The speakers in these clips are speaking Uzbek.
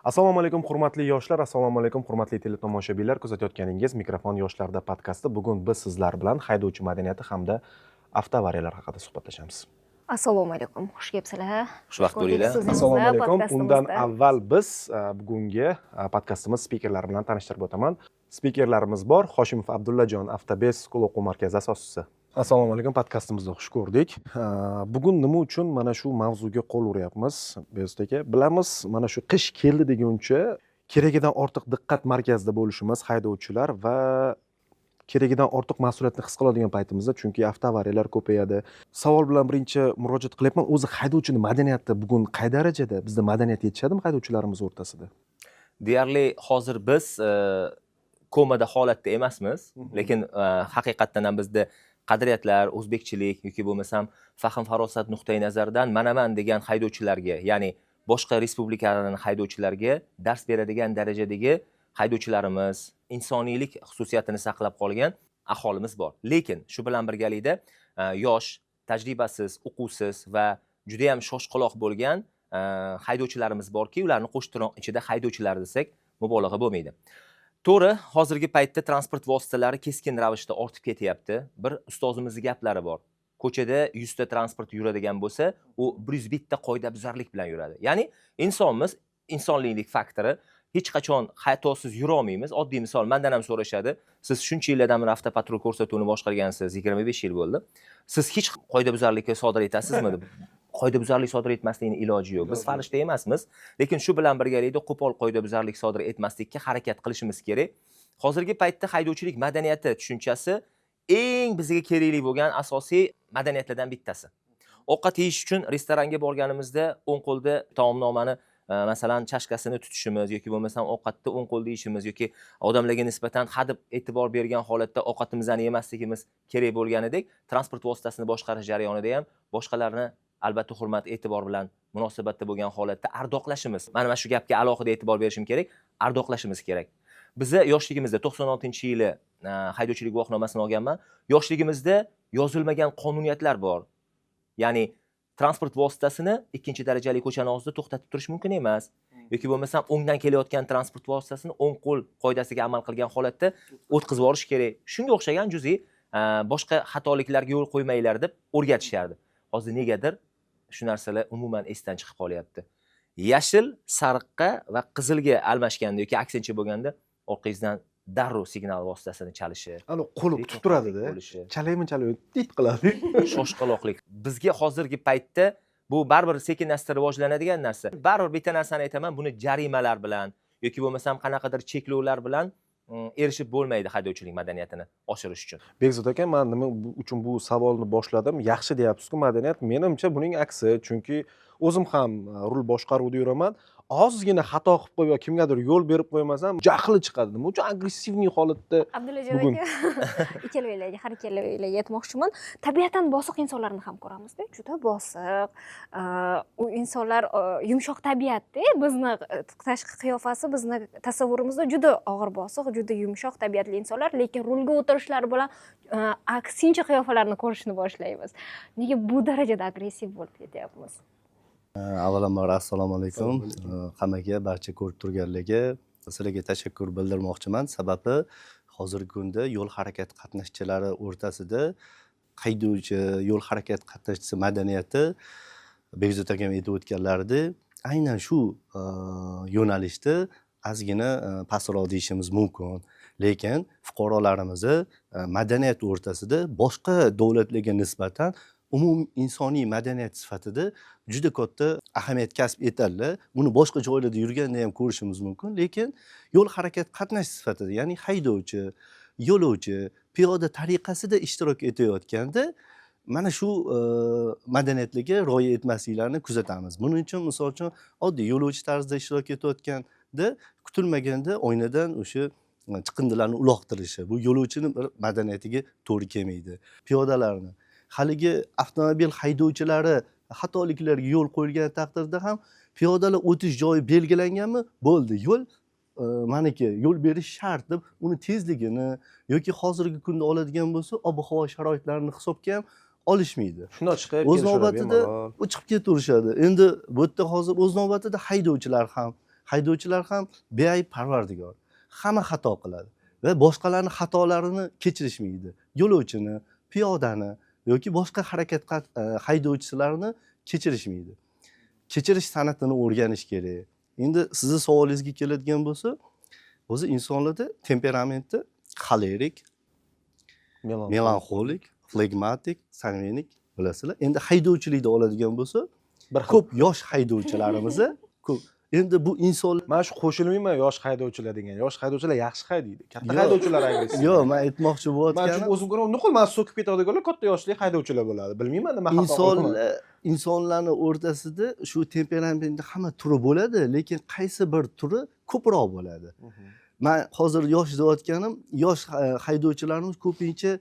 Assalomu alaykum hurmatli yoshlar, assalomu alaykum hurmatli teletomoshabinlar. Kuzatayotganingiz Mikrofon yoshlarda podkasti. Bugun biz sizlar bilan haydovchi madaniyati hamda avtoavariyalar haqida suhbatlashamiz. Assalomu alaykum, xush kelibsizlar. Xushvaqt bo'linglar. Assalomu alaykum. Undan avval biz bugungi podkastimiz spikerlari bilan tanishtirib o'taman. Spikerlarimiz bor. Hoshimov Abdullajon, Avtobes School o'quv markazi asoschisi. Assalomu alaykum, podkastimizda xush ko'rdik. Bugun nima uchun mana shu mavzuga qo'l uryapmiz? Beyazit aka, bilamiz, mana shu qish keldi deguncha keragidan ortiq diqqat markazida bo'lishimiz haydovchilar va keragidan ortiq mas'uliyatni his qiladigan paytimizda, chunki avtoavariyalar ko'payadi. Savol bilan birinchi murojaat qilyapman. O'zi haydovchining madaniyati bugun qay darajada? Bizda madaniyat yetishadimi haydovchilarimiz o'rtasida? Deyarli hozir biz komada holatda emasmiz, lekin haqiqatdan ham bizda qadriyatlar, o'zbekchilik yoki bo'lmasam fahm farosat nuqtai nazaridan manaman degan haydovchilarga, ya'ni boshqa respublikalarning haydovchilariga dars beradigan darajadagi haydovchilarimiz, insoniylik xususiyatini saqlab qolgan aholimiz bor. Lekin shu bilan birgalikda yosh, tajribasiz, o'quvsiz va juda ham shoshqaloq bo'lgan haydovchilarimiz borki, ularni qo'shtirnoq ichida haydovchilar desak mubolag'a bo'lmaydi. To'g'ri, hozirgi paytda transport vositalari keskin ravishda ortib ketyapti. Bir ustozimizning gaplari bor. Ko'chada 100 ta transport yuradigan bo'lsa, u 101 ta qoidabuzarlik bilan yuradi. Ya'ni insonmiz, insonliklik faktori hech qachon xatosiz yura olmaymiz. Oddiy misol, mendan ham so'rashadi. Siz shuncha yillardan beri avtopatrul ko'rsatuvini boshqargansiz, 25 yil bo'ldi. Siz hech qoidabuzarlikni sodir etasizmi deb. Qoidabuzarlik sodir etmaslikning iloji yo'q. Biz farishta emasmiz, lekin shu bilan birgalikda qo'pol qoidabuzarlik sodir etmaslikka harakat qilishimiz kerak. Hozirgi paytda haydovchilik madaniyati tushunchasi eng bizga kerakli bo'lgan asosiy madaniyatlardan bittasi. Ovqat yeyish uchun restoranga borganimizda o'ng qo'lda taomnomani masalan chashkasini tutishimiz yoki bo'lmasam ovqatni o'ng qo'lda yeyishimiz yoki odamlarga nisbatan hadeb e'tibor bergan holatda ovqatimizni yemasligimiz kerak bo'lganidek, transport vositasini boshqarish jarayonida ham boshqalarni albatta hurmat, e'tibor bilan munosabatda bo'lgan holatda ardoqlashimiz. Mana shu gapga alohida e'tibor berishim kerak, ardoqlashimiz kerak. Bizni yoshligimizda 96-yili haydovchilik guvohnomasini olganman. Yoshligimizda yozilmagan qonuniyatlar bor. Ya'ni transport vositasini ikkinchi darajali ko'chani og'zida to'xtatib turish mumkin emas. Yoki bo'lmasam o'ngdan kelayotgan transport vositasini o'ng qo'l qoidasiga amal qilgan holatda o'tkazib yuborish kerak. Shunga o'xshagan juz'iy boshqa xatoliklarga yo'l qo'ymanglar deb o'rgatishardi. Hozir negadir shu narsalar umuman esdan chiqib qolyapti. Yashil, sariqqa va qizilga almashganda yoki aksincha bo'lganda orqangizdan darrov signal vositasini chalishi. Ana qo'li kutib turadi-da. Chalaymi tit qiladi. Shoshqaloqlik. Bizga hozirgi paytda bu baribir sekin-asta rivojlanadigan narsa. Baribir bitta narsani aytaman, buni jarimalar bilan yoki bo'lmasam qanaqadir cheklovlar bilan erishib bo'lmaydi haydovchilik madaniyatini oshirish uchun. Bekzod aka, men nima uchun bu savolni boshladim? Yaxshi deyapsiz-ku madaniyat. Menimcha buning aksi, chunki o'zim ham rul boshqaruvda yuraman. Ozgina xato qilib qo'yib yoki kimgadir yo'l berib qo'ymasam, jahli chiqadi. Nima uchun agressivniy holatda Abdullajon aka, ikkalaviylarga, har ikkalaviylarga aytmoqchiman. Tabiatan bosiq insonlarni ham ko'ramizda, juda bosiq. U insonlar yumshoq tabiatda, bizni tashqi qiyofasi, bizni tasavvurimizda juda og'ir bosiq, juda yumshoq tabiatli insonlar, lekin rulga o'tirishlari bilan aksincha qiyofalarni ko'rishni boshlaymiz. Nega bu darajada agressiv bo'lib ketyapmiz? Avvalambor assalomu alaykum. Hammaga, barcha ko'rib turganlarga sizlarga tashakkur bildirmoqchiman. Sababi hozirgi kunda yo'l harakat qatnashchilari o'rtasida haydovchi, yo'l harakat qatnashchisi madaniyati Bekzod akam aytib o'tganlaridek, aynan shu yo'nalishda ozgina pastroq deyishimiz mumkin. Lekin fuqarolarimizni madaniyat o'rtasida boshqa davlatlarga nisbatan umum insoniy madaniyat sifatida juda katta ahamiyat kasb etadilar. Buni boshqa joylarda yurganda ham ko'rishimiz mumkin, lekin yo'l harakat qatnash sifatida, ya'ni haydovchi, yo'lovchi, piyoda tariqasida ishtirok etayotganda mana shu madaniyatlarga rioya etmasliklarini kuzatamiz. Buning uchun misol uchun oddiy yo'lovchi tarzda ishtirok etayotganda kutilmaganda oynadan o'sha chiqindilarni uloqtirishi, bu yo'lovchining bir madaniyatiga to'g'ri kelmaydi. Piyodalarni haligi avtomobil haydovchilari xatoliklarga yo'l qo'yilgan taqdirda ham piyodalar o'tish joyi belgilanganmi? Bo'ldi, yo'l maniki yo'l berish shart deb uni tezligini yoki hozirgi kunda oladigan bo'lsa, ob-havo sharoitlarini hisobga ham olishmaydi. Shunday chiqib o'z navbatida chiqib ketaverishadi. Endi bu yerda hozir o'z navbatida haydovchilar ham haydovchilar ham beayb parvardigor. Hamma xato qiladi va boshqalarning xatolarini kechirishmaydi. Yo'lovchini, piyodani yoki boshqa haydovchilarni kechirishmaydi. Kechirish san'atini o'rganish kerak. Endi sizni savolingizga keladigan bo'lsa, o'zi insonlarda temperamenti xolerik, melanxolik, flegmatik, sangvinik bilasizlar. Endi haydovchilikda oladigan bo'lsa, ko'p yosh haydovchilarimiz ko'p. Endi bu insonlar Men shu qo'shilmayman yosh haydovchilar degan. Yosh haydovchilar yaxshi haydaydi. Katta haydovchilar agressiv. yo'q, men aytmoqchi Men bo'layotganim shu o'zim ko'raman, nuqul men so'kib ketadiganlar katta yoshli haydovchilar bo'ladi. Bilmayman nima haqida. insonlarning o'rtasida shu temperamentni hamma turi bo'ladi, lekin qaysi bir turi ko'proq bo'ladi. Men hozir yosh deyotganim, yosh haydovchilarimiz ko'pincha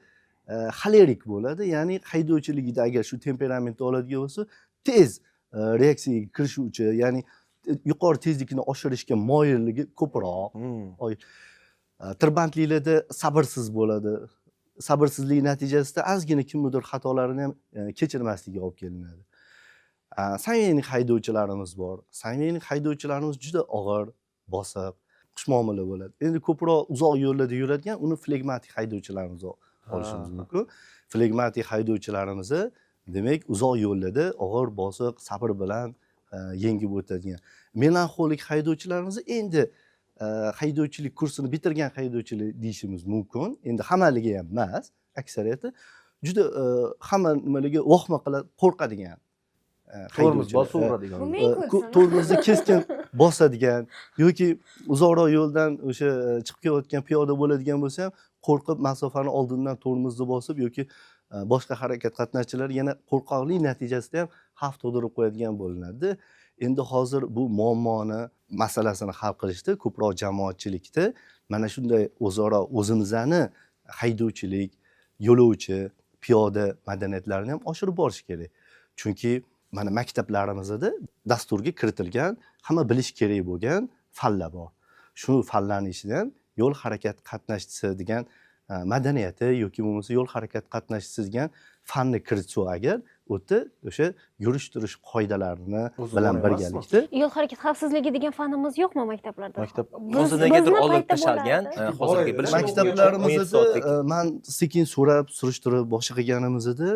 xolerik bo'ladi. Ya'ni haydovchiligida agar shu temperamentni oladigan bo'lsa, tez reaksiyaga kirishuvchi, ya'ni yuqori tezlikni oshirishga moyilligi ko'proq. Tirbandliklarda sabrsiz bo'ladi. Sabrsizlik natijasida ozgina kimnidir xatolarini ham kechirmasligiga olib kelinadi. Sangvinik haydovchilarimiz bor. Sangvinik haydovchilarimiz juda og'ir, bosiq, xushmuomala bo'ladi. Endi ko'proq uzoq yo'llarda yuradigan, uni flegmatik haydovchilarimiz olishimiz mumkin. Flegmatik haydovchilarimiz demak uzoq yo'llarda og'ir, bosiq, sabr bilan yengib o'tadigan. Melanxolik haydovchilarimiz endi haydovchilik kursini bitirgan haydovchilar deyishimiz mumkin. Endi hammaligi ham emas, aksariyati juda hamma nimalarga vohma qilib qo'rqadigan Tormoz bosib uradigan. tormozni keskin bosadigan yoki uzoqroq yo'ldan o'sha chiqib kelayotgan piyoda bo'ladigan bo'lsa ham qo'rqib masofani oldindan tormozni bosib yoki boshqa harakat qatnashchilari yana qo'rqoqlik natijasida ham xavf tug'dirib qo'yadigan bo'linadi. Endi hozir bu muammoni masalasini hal qilishda ko'proq jamoatchilikda mana shunday o'zaro o'zimizni haydovchilik, yo'lovchi, piyoda madaniyatlarini ham oshirib borish kerak. Chunki mana maktablarimizda dasturga kiritilgan, hamma bilish kerak bo'lgan fanlar bor. Shu fanlarning ichidan yo'l harakat qatnashchisi degan madaniyati yoki bo'lmasa yo'l harakat qatnashchisi degan fanni kiritsa agar o'tda o'sha yurish turish qoidalarini bilan birgalikda yo'l harakati xavfsizligi degan fanimiz yo'qmi maktablarda? Hozir negadir olib tashalgan, hozirgi bilish maktablarimizda men sekin so'rab surishtirib boshqaganimizda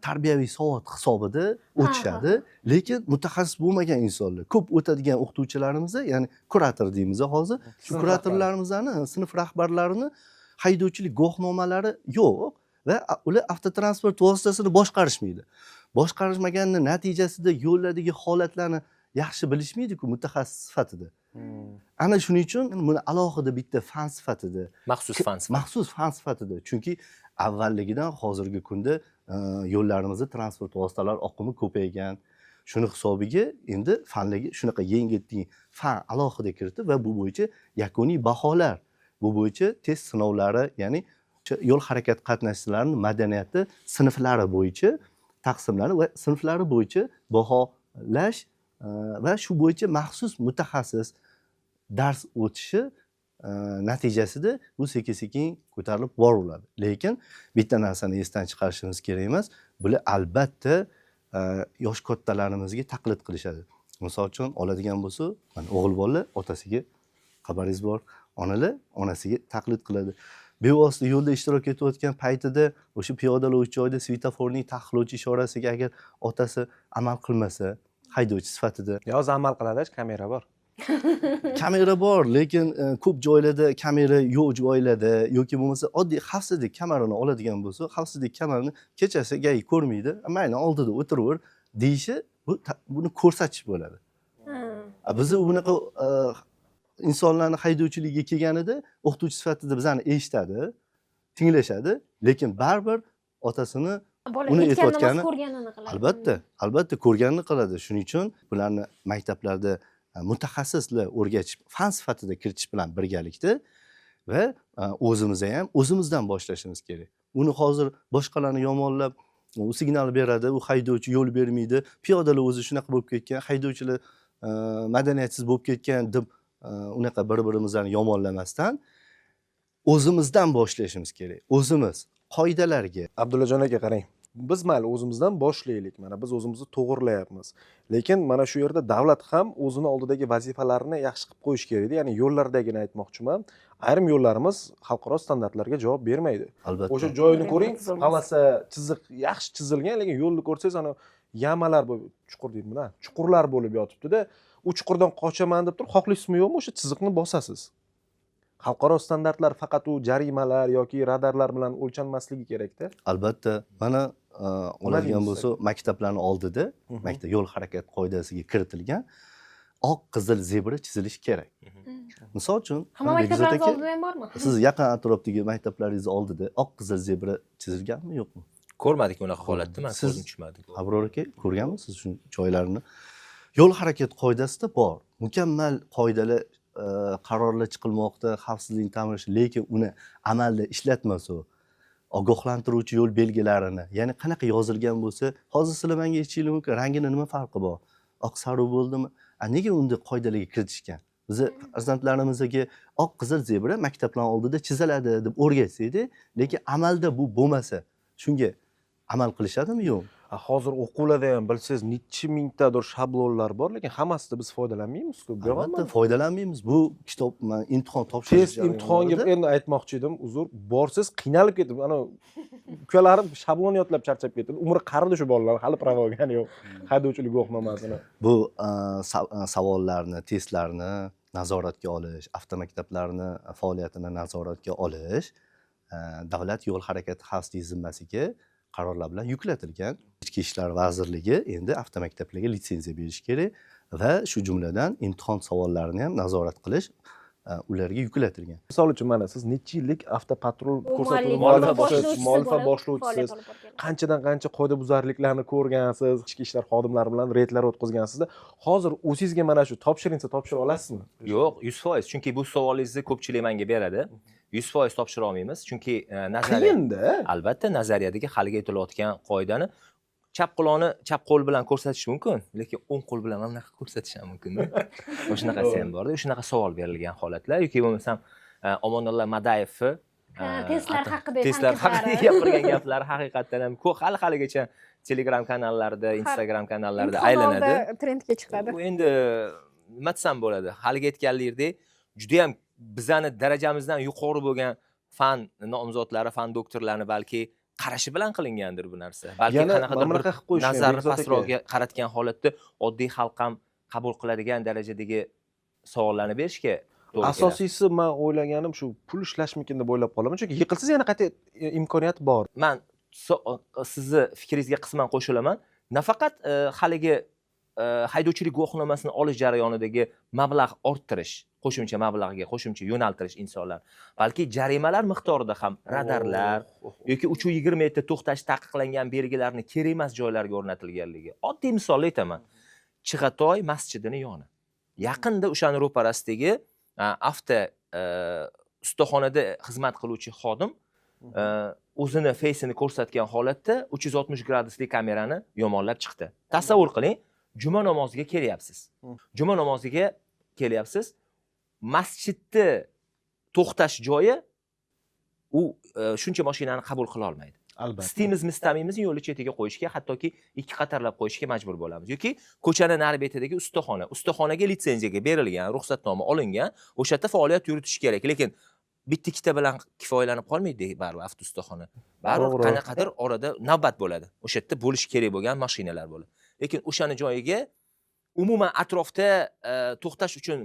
tarbiyaviy savod hisobida o'tishadi, lekin mutaxassis bo'lmagan insonlar ko'p o'tadigan o'qituvchilarimiz, ya'ni kurator deymiz hozir, shu kuratorlarimizni, sinf rahbarlarini haydovchilik guvohnomalari yo'q va ular avtotransport vositasini boshqarishmaydi. Boshqarishmaganning natijasida yo'llardagi holatlarni yaxshi bilishmaydi-ku mutaxassis sifatida. Ana shuning uchun buni alohida bitta fan sifatida, maxsus fan sifatida, chunki avvalligidan hozirgi kunda yo'llarimizda transport vositalari oqimi ko'paygan. Shuni hisobiga endi fanlarga shunaqa yengillik fan alohida kiritib va bu bo'yicha yakuniy baholar, bu bo'yicha test sinovlari, ya'ni yo'l harakat qatnashchilarining madaniyati sinflari bo'yicha taqsimlanib va sinflari bo'yicha baholash va shu bo'yicha maxsus mutaxassis dars o'tishi natijasida bu sekin-sekin ko'tarilib boriladi. Lekin bitta narsani esdan chiqarishimiz kerak emas, bular albatta yosh kattalarimizga taqlid qilishadi. Misol uchun oladigan bo'lsa, mana o'g'il bolalar otasiga xabaringiz bor, onalar onasiga taqlid qiladi. Bevosita yo'lda ishtirok etayotgan paytida o'sha piyodalar joyida svetoforning taqiqlovchi ishorasiga agar otasi amal qilmasa, haydovchi sifatida Yo'q, amal qiladi, kamera bor. Kamera bor, lekin ko'p joylarda kamera yo'q joylarda yoki bo'lmasa oddiy xavfsizlik kamarini oladigan bo'lsa, xavfsizlik kamarini kechasi gai ko'rmaydi, mayli oldida o'tiraver deyishi buni ko'rsatish bo'ladi. Biz bunaqa insonlarni haydovchiligiga kelganida o'qituvchi sifatida bizani eshitadi, tinglashadi, lekin baribir otasini uni aytayotgani albatta ko'rganini qiladi. Shuning uchun bularni maktablarda mutaxassislar o'rgatish, fan sifatida kiritish bilan birgalikda va o'zimizda ham o'zimizdan boshlashimiz kerak. Uni hozir boshqalarni yomonlab, u signal beradi, u haydovchi yo'l bermaydi, piyodalar o'zi shunaqa bo'lib ketgan, haydovchilar madaniyatsiz bo'lib ketgan deb unaqa bir-birimizni yomonlamasdan o'zimizdan boshlashimiz kerak. O'zimiz qoidalarga. Abdullajon aka qarang. biz mayli o'zimizdan boshlaylik, mana biz o'zimizni to'g'irlayapmiz, lekin mana shu yerda davlat ham o'zini oldidagi vazifalarni yaxshi qilib qo'yish kerak. Ya'ni yo'llardagini aytmoqchiman, ayrim yo'llarimiz xalqaro standartlarga javob bermaydi. Albatta. O'sha joyini To'g'ri, ko'ring, tuzilmas. polasa chiziq yaxshi chizilgan, lekin yo'lni ko'rsangiz ana yamalar bo'lib, chuqur deydimi, chuqurlar bo'lib yotibdi-da, u chuqurdan qochaman deb turib, xohlaysizmi yo'qmi o'sha chiziqni bosasiz. Xalqaro standartlar faqat u jarimalar yoki radarlar bilan o'lchanmasligi kerak-da. Albatta, mana oladigan deysiz bo'lsa, maktablarning oldida, maktab yo'l harakat qoidasiga kiritilgan oq, qizil zebra chizilishi kerak. Misol uchun, Hamma Bekzod maktablaringiz aka, oldida ham bormi? siz yaqin atrofdagi maktablaringiz oldida oq, qizil zebra chizilganmi, yo'qmi? Ko'rmadik unaqa holatni, men Siz- ko'zim tushmadi. Abror aka, ko'rganmisiz shu joylarni? Yo'l harakat qoidasida bor. Mukammal qoidalar, qarorlar chiqilmoqda, xavfsizlikni ta'minlash, lekin uni amalda ishlatmasa, ogohlantiruvchi yo'l belgilarini, ya'ni qanaqa yozilgan bo'lsa, hozir sizlar menga aytishingiz mumkin, rangini nima farqi bor? Oq, sariq bo'ldimi? Nega unda qoidalarga kiritishgan? Bizi farzandlarimizga oq, qizil zebra maktablar oldida chiziladi deb o'rgatsak-da, lekin amalda bu bo'lmasa, shunga amal qilishadimi, yo'q? Hozir o'quvlarda ham bilsangiz necha mingtadir shablonlar bor, lekin hammasida biz foydalanmaymiz-ku. Bu Albatta ham foydalanmaymiz. Bu kitob imtihon topshirish test imtihonga endi aytmoqchi edim, uzr, borsiz qiynalib ketdim. Ana ukalarim shablon yodlab charchab ketdi. Umri qaridi shu bolalar, hali pravo olgani yo'q. Haydovchilik guvohnomasini. Bu savollarni, testlarni nazoratga olish, avtomaktablarni faoliyatini nazoratga olish davlat yo'l harakati xavfsizligi zimmasiga qarorlar bilan yuklatilgan. Ichki ishlar vazirligi endi avtomaktablarga litsenziya berish kerak va shu jumladan imtihon savollarini ham nazorat qilish ularga yuklatilgan. Misol uchun mana siz necha yillik avtopatrul ko'rsatuv muallifa muallifa boshlovchisi boshlovchisiz. faoliyat olib borgan. Qanchadan qancha qoidabuzarliklarni ko'rgansiz, ichki ishlar xodimlari bilan reydlar o'tkazgansizda. Hozir o'zingizga mana shu topshirinsa topshira olasizmi? Yo'q, 100%. Chunki bu savolingizni ko'pchilik menga beradi. 100% topshira olmaymiz. Chunki nazariya, Qiyinda. albatta nazariyadagi haliga aytilayotgan qoidani chap qo'lni chap qo'l bilan ko'rsatish mumkin, lekin o'ng qo'l bilan mana bunaqa ko'rsatish ham mumkin. O'shanaqasi ham bor-da, o'shanaqa savol berilgan holatlar yoki bo'lmasam Omonullo Madayevni Testlar haqida testlar haqida gapirgan gaplari haqiqatdan ham haligacha Telegram kanallarida, Instagram kanallarida aylanadi. Trendga chiqadi. Bu endi nima desam bo'ladi? Haliga aytganlaringdek, juda ham bizani darajamizdan yuqori bo'lgan fan nomzodlari, fan doktorlarini balki qarashi bilan qilingandir bu narsa. Balki Yana qanaqadir mana bir bunaqa qilib qo'yishgan, nazarni Bekzod aka. pastroqga qaratgan holatda oddiy xalq ham qabul qiladigan darajadagi savollarni berishga to'g'ri keladi. Asosiysi men o'ylaganim shu pul ishlashmikin deb o'ylab qolaman. Chunki yiqilsangiz yana qayta imkoniyat bor. Men sizni fikringizga qisman qo'shilaman. Nafaqat haligi haydovchilik guvohnomasini olish jarayonidagi mablag' orttirish, qo'shimcha mablag'ga qo'shimcha yo'naltirish insonlar, balki jarimalar miqdorida ham radarlar yoki 320 metr to'xtash taqiqlangan belgilarni kerak emas joylarga o'rnatilganligi. Oddiy misol aytaman. Chig'atoy masjidini yoni. Yaqinda o'shani ro'parasidagi avto ustaxonada xizmat qiluvchi xodim o'zini feysini ko'rsatgan holatda 360 gradusli kamerani yomonlab chiqdi. Tasavvur qiling, juma namoziga kelyapsiz. Juma namoziga kelyapsiz. Masjidni to'xtash joyi u shuncha mashinani qabul qila olmaydi. Albatta. Istaymiz, istamiymiz yo'lni chetiga qo'yishga, hattoki ikki qatorlab qo'yishga majbur bo'lamiz. Yoki ko'chani nari betidagi ustaxona, ustaxonaga litsenziyaga berilgan, ruxsatnoma olingan, o'sha yerda faoliyat yuritish kerak. Lekin bitta ikkita bilan kifoyalanib qolmaydi baribir avtostaxona. Baribir To'g'ri. qanaqadir orada navbat bo'ladi. O'sha yerda bo'lish kerak bo'lgan mashinalar bo'ladi. Lekin o'shani joyiga umuman atrofda to'xtash uchun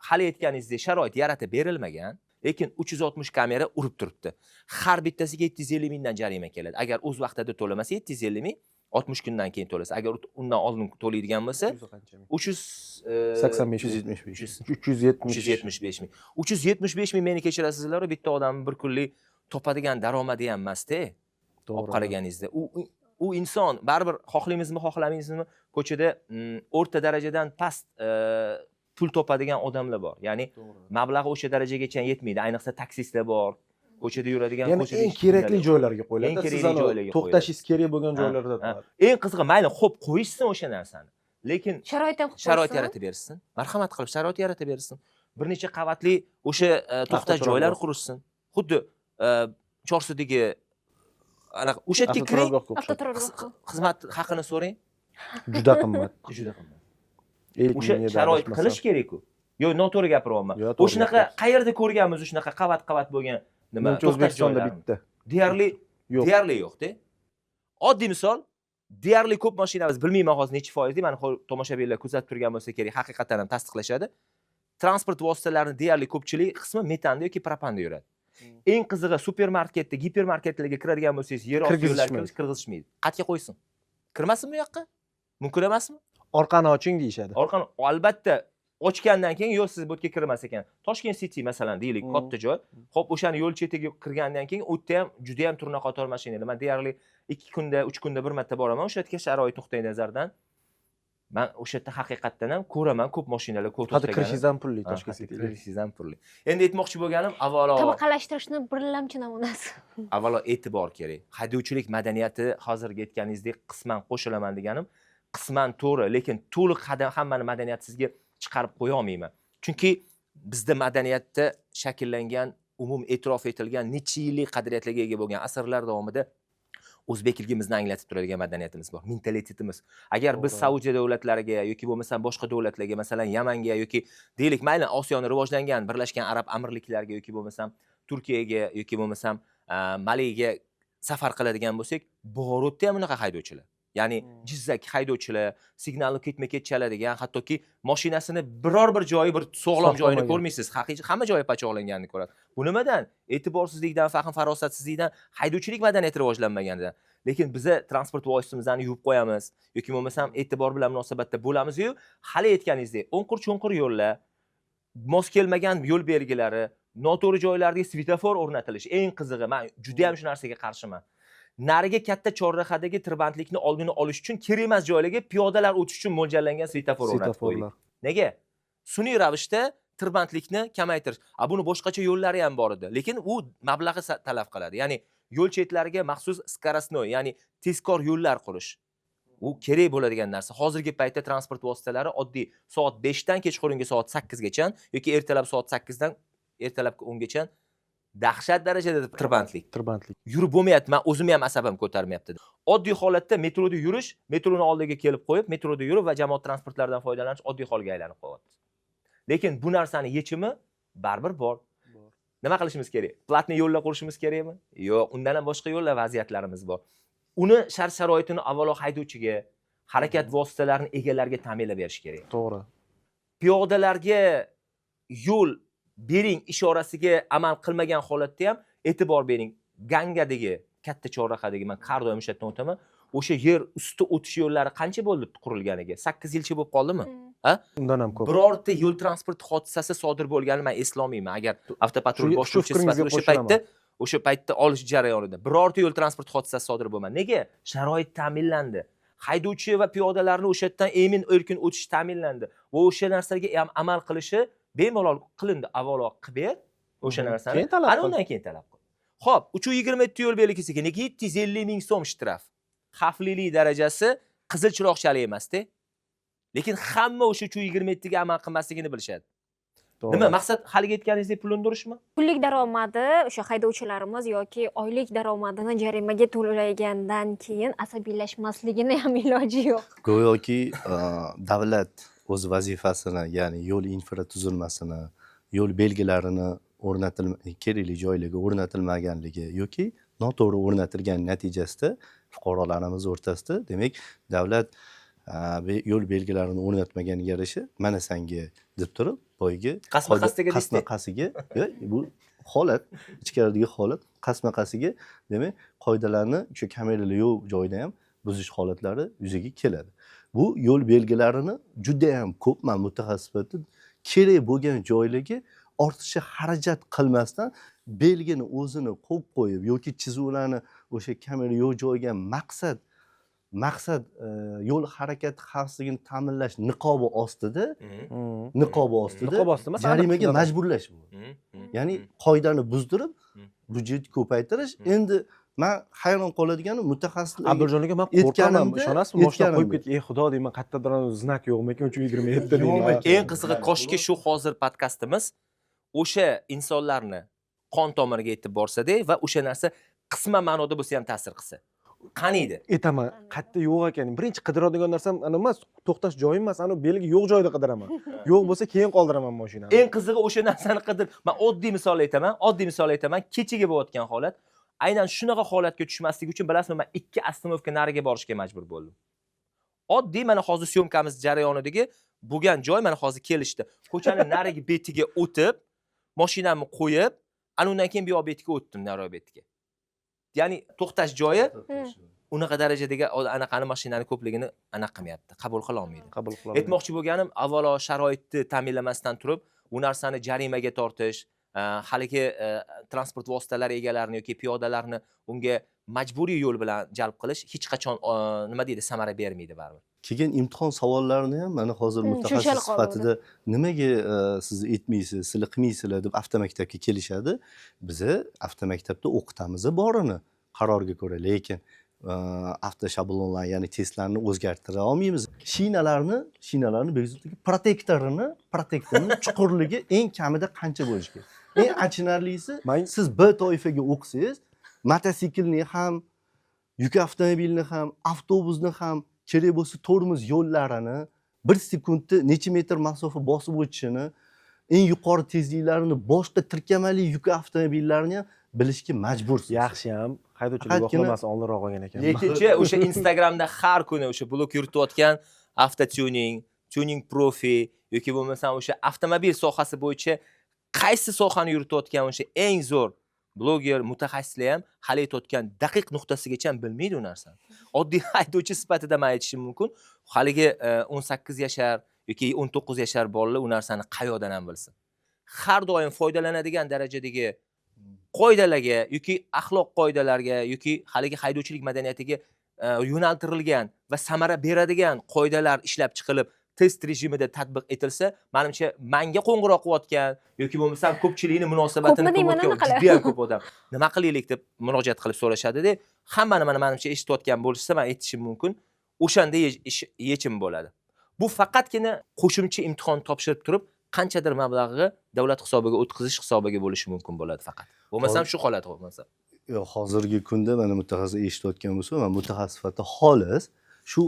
hali aytganingizdek sharoit yaratib berilmagan, lekin 360 kamera urib turibdi. Har bittasiga 750 mingdan jarima keladi. Agar o'z vaqtida to'lamasa 750 ming, 60 kundan keyin to'lasa. Agar undan oldin to'laydigan bo'lsa 375 ming. 375 ming meni kechirasizlar, bitta odamning bir kunlik topadigan daromadi ham emas-da. Olib qaraganingizda u inson baribir xohlaymizmi, xohlamaymizmi, ko'chada o'rta darajadan past pul topadigan odamlar bor. Ya'ni mablag'i o'sha darajagacha yetmaydi. Ayniqsa taksistlar bor. Ko'chada yuradigan, Ya'ni ko'chada eng kerakli joylarga qo'yiladi. Eng kerakli Siz ana joylarga to'xtashingiz kerak bo'lgan joylarda. Eng qizig'i, mayli, xo'p, qo'yishsin o'sha narsani. Lekin Sharoit ham sharoit yaratib bersin. Marhamat qilib sharoit yaratib bersin. Bir necha qavatli o'sha to'xtash joylari qurishsin. Xuddi Chorsudagi anaqa o'sha yerga kiring, Avtoturargohga o'xshab. Avtoturargoh. xizmat haqini so'rang. Juda qimmat. Juda qimmat. 50 O'sha mingga sharoit adashmasam. qilish kerak-ku. Yo, noto'g'ri gapiryapman. Yo, to'g'ri O'shanaqa gapirasiz. qayerda ko'rganmiz o'shanaqa qavat bo'lgan nima? Menimcha To'xtash O'zbekistonda joylarini? bitta. Yo'q. Deyarli yo'q-da. Oddiy misol, deyarli ko'p mashinamiz, bilmayman hozir necha foizli, mana tomoshabinlar kuzatib turgan bo'lsa kerak, haqiqatan ham tasdiqlashadi. Transport vositalarini deyarli ko'pchilik qismi metanda yoki propanda yuradi. Eng qizig'i supermarketda, gipermarketlarga kiradigan bo'lsangiz, yer osti yo'llarga kirgizishmaydi. Qatga qo'ysin. Kirmasinmi bu yoqqa? Mumkin emasmi? Orqani oching deyishadi. Orqani albatta ochgandan keyin yo'l siz bu yerga kirmas ekan. Toshkent City masalan deylik, katta joy. Xo'p, o'shani yo'l chetiga kirgandan keyin u yerda ham juda ham turna qator mashinalar. Men deyarli 2 kunda, 3 kunda bir marta boraman o'sha yerga sharoit nuqtai nazardan. Men o'sha yerda haqiqatdan ham ko'raman ko'p mashinalar ko'p Hozir kirishingiz ham pulli Toshkent Cityga. Kirishingiz ham pulli. Endi aytmoqchi bo'lganim, avvalo Tabaqalashtirishni birlamchi namunasi. avvalo e'tibor kerak. Haydovchilik madaniyati hozirgi aytganingizdek qisman qo'shilaman deganim, qisman to'g'ri, lekin to'liq hammani madaniyat sizga chiqarib qo'ya olmayman. Chunki bizda madaniyatda shakllangan, umum e'tirof etilgan necha yillik qadriyatlarga ega bo'lgan asrlar davomida o'zbekligimizni anglatib turadigan madaniyatimiz bor, mentalitetimiz. Agar biz Saudiya davlatlariga yoki bo'lmasa boshqa davlatlarga, masalan Yamanga yoki deylik, mayli Osiyoning rivojlangan Birlashgan Arab Amirliklariga yoki bo'lmasa Turkiyaga yoki bo'lmasa Maliga safar qiladigan bo'lsak, borotda ham bunaqa haydovchilar. Ya'ni jizzak haydovchilar, signalni ketma-ket chaladigan, hattoki mashinasini biror bir joyi, bir sog'lom joyini ko'rmaysiz. Haqiqiy hamma joyi pachoqlanganini ko'radi. Bu nimadan? E'tiborsizlikdan, fahm farosatsizlikdan, haydovchilik madaniyati rivojlanmaganidan. Lekin biza transport vositamizni yuvib qo'yamiz yoki bo'lmasam e'tibor bilan munosabatda bo'lamiz-yu, hali aytganingizdek, o'nqir-cho'nqir yo'llar, mos kelmagan yo'l belgilari, noto'g'ri joylarga svetofor o'rnatilishi eng qizig'i. Men juda ham shu narsaga qarshiman. Nariga katta chorrahadagi tirbandlikni oldini olish uchun kerak emas joylarga piyodalar o'tish uchun mo'ljallangan svetofor o'rnatib qo'ydik. Nega? Sun'iy ravishda tirbandlikni kamaytirish. Buni boshqacha yo'llari ham bor edi, lekin u mablag'i talab qiladi. Ya'ni yo'l chetlariga maxsus skоростной, ya'ni tezkor yo'llar qurish. U kerak bo'ladigan narsa. Hozirgi paytda transport vositalari oddiy soat 5 dan kechqurungi soat 8 gacha yoki ertalab soat 8 dan ertalabki 10 gacha dahshat darajada tirbandlik. Yurib bo'lmayapti. Men o'zim ham asabim ko'tarmayapti. Oddiy holatda metroda yurish, metroning oldiga kelib qo'yib, metroda yurib va jamoat transportlaridan foydalanish oddiy holga aylanib qolyapti. Lekin bu narsani yechimi baribir bor. Nima qilishimiz kerak? Platni yo'llar qurishimiz kerakmi? Yo'q, undan ham boshqa yo'llar, vaziyatlarimiz bor. Uni shart-sharoitini avvalo haydovchiga, harakat vositalarini egalariga ta'minlab berish kerak. To'g'ri. Piyodalarga yo'l bering ishorasiga amal qilmagan holatda ham e'tibor bering. Gangadagi katta chorrahadagi, men har doim o'sha yerdan o'taman. O'sha yer usti o'tish yo'llari qancha bo'ldi qurilganiga? 8 yilcha bo'lib qoldimi? Undan ham ko'p. Birorta yo'l transport hodisasi sodir bo'lganini men eslolmayman. Agar avtopatrul boshlovchi sifatida o'sha paytda olish jarayonida birorta yo'l transport hodisasi sodir bo'lmadi. Nega? Sharoit ta'minlandi. Haydovchi va piyodalarni o'sha yerdan emin erkin o'tish ta'minlandi. Va o'sha narsaga ham amal qilishi bemalol qilindi. Avvalo qilib ber o'sha narsani. Ana undan keyin talab qil. Xo'p, 320 yo'l belgisiga nega 750 ming so'm shtraf? Xavflilik darajasi qizil chiroqchalik emas-da. Lekin hamma o'sha 327 ga amal qilmasligini bilishadi. Nima maqsad haliga aytganingizdek pul undirishmi? Pullik daromadi o'sha haydovchilarimiz yoki oylik daromadini jarimaga to'lagandan keyin asabiylashmasligini ham iloji yo'q. Go'yoki davlat o'z vazifasini, ya'ni yo'l infratuzilmasini, yo'l belgilarini kerakli joylarga o'rnatilmaganligi yoki noto'g'ri o'rnatilgan natijasida fuqarolarimiz o'rtasida, demak, davlat yo'l belgilarini o'rnatmaganiga yarasha mana senga deb turib, boyga qasma-qasiga bu holat, ichkaridagi holat qasma-qasiga, demak, qoidalarni o'sha kameralar yo'q joyda ham buzish holatlari yuzaga keladi. Bu yo'l belgilarini juda ham ko'pman mutaxassis sifatida kerak bo'lgan joylarga ortiqcha xarajat qilmasdan belgini o'zini qo'yib yoki chizuvlarni o'sha kamera yo'q joyga maqsad yo'l harakati xavfsizligini ta'minlash niqobi ostida jarimaga majburlash bu. Ya'ni qoidani buzdirib, budjet ko'paytirish. Endi men hayron qoladiganim mutaxassislar Abduljonaga men qo'rqaman, ishonasizmi? Moshina qo'yib ketgan, ey xudo deyman, qayerdadir znak yo'qmi-ekan 327 deyman. Eng qizig'i, koshki shu hozir podkastimiz o'sha insonlarni qon tomiriga yetib borsa-da va o'sha narsa qisman ma'noda bo'lsa ham ta'sir qilsa. Qaniydi? aytaman qayerda yo'q ekan, birinchi qidiradigan narsam ana emas, to'xtash joyim emas, ana belgi yo'q joyda qidiraman. Yo'q bo'lsa keyin qoldiraman mashinani. Eng qizig'i o'sha narsani qidir. Men oddiy misol aytaman. Kechaga bo'layotgan holat. Aynan shunaqa holatga tushmaslik uchun bilasizmi, men 2 ostanovka nariga borishga majbur bo'ldim. Oddiy mana hozir syomkamiz jarayonidagi bo'lgan joy mana hozir kelishdi. Ko'chaning narigi betiga o'tib, mashinamni qo'yib, ana undan keyin bu yoq betiga o'tdim, nariroq betiga. Ya'ni to'xtash joyi unaqa darajadagi anaqani mashinani ko'pligini anaqa qilmayapti, qabul qila olmaydi. Qabul qila olmaydi. Aytmoqchi bo'lganim, avvalo sharoitni ta'minlamasdan turib, bu narsani jarimaga tortish, haligi transport vositalari egalarini yoki piyodalarni unga majburiy yo'l bilan jalb qilish hech qachon nima deydi, samara bermaydi baribir. Keyin imtihon savollarini ham mana hozir mutaxassis sifatida nimaga siz aytmaysiz, sizlar qilmaysizlar deb avtomaktabga kelishadi. Biza avtomaktabda o'qitamiz borini qarorga ko'ra, lekin avtoshablonlar, ya'ni testlarni o'zgartira olmaymiz. Shinalarni begizutdagi protektorini chuqurligi eng kamida qancha bo'lishi kerak? Eng achinarlisi, siz B toifaga o'qisangiz, mototsiklni ham, yuk avtomobilni ham, avtobusni ham, kerak bo'lsa tormoz yo'llarini 1 sekundda necha metr masofa bosib o'tishini, eng yuqori tezliklarni, boshqa tirkamali yuk avtomobillarni ham bilishga majbursiz. Yaxshi ham haydovchilik guvohnomasi oldinroq olgan ekan. Lekinchi o'sha Instagramda har kuni o'sha blog yuritayotgan tuning profi yoki bo'lmasam o'sha avtomobil sohasi bo'yicha qaysi sohani yuritayotgan o'sha eng zo'r bloger, mutaxassislar ham hali aytayotgan daqiq nuqtasigacha bilmaydi u narsani. Oddiy haydovchi sifatida men aytishim mumkin, haligi 18 yashar yoki 19 yashar bolalar u narsani qayoqdan ham bilsin. Har doim foydalanadigan darajadagi qoidalarga yoki axloq qoidalariga yoki haligi haydovchilik madaniyatiga yo'naltirilgan va samara beradigan qoidalar ishlab chiqilib test rejimida tatbiq etilsa, menimcha menga qo'ng'iroq qilayotgan yoki bo'lmasam ko'pchilikning munosabatini ko'rayotgan juda ham ko'p odam nima qilaylik deb murojaat qilib so'rashadi-da, hammani menimcha eshitayotgan bo'lsa, men aytishim mumkin, o'shanda yechim bo'ladi. Bu faqatgina qo'shimcha imtihon topshirib turib, qanchadir mablag'ni davlat hisobiga o'tkazish hisobiga bo'lishi mumkin bo'ladi faqat. Bo'lmasam shu holat bo'lmasa. Yo'q, hozirgi kunda mana mutaxassis eshitayotgan bo'lsa, men mutaxassis sifatida xolis shu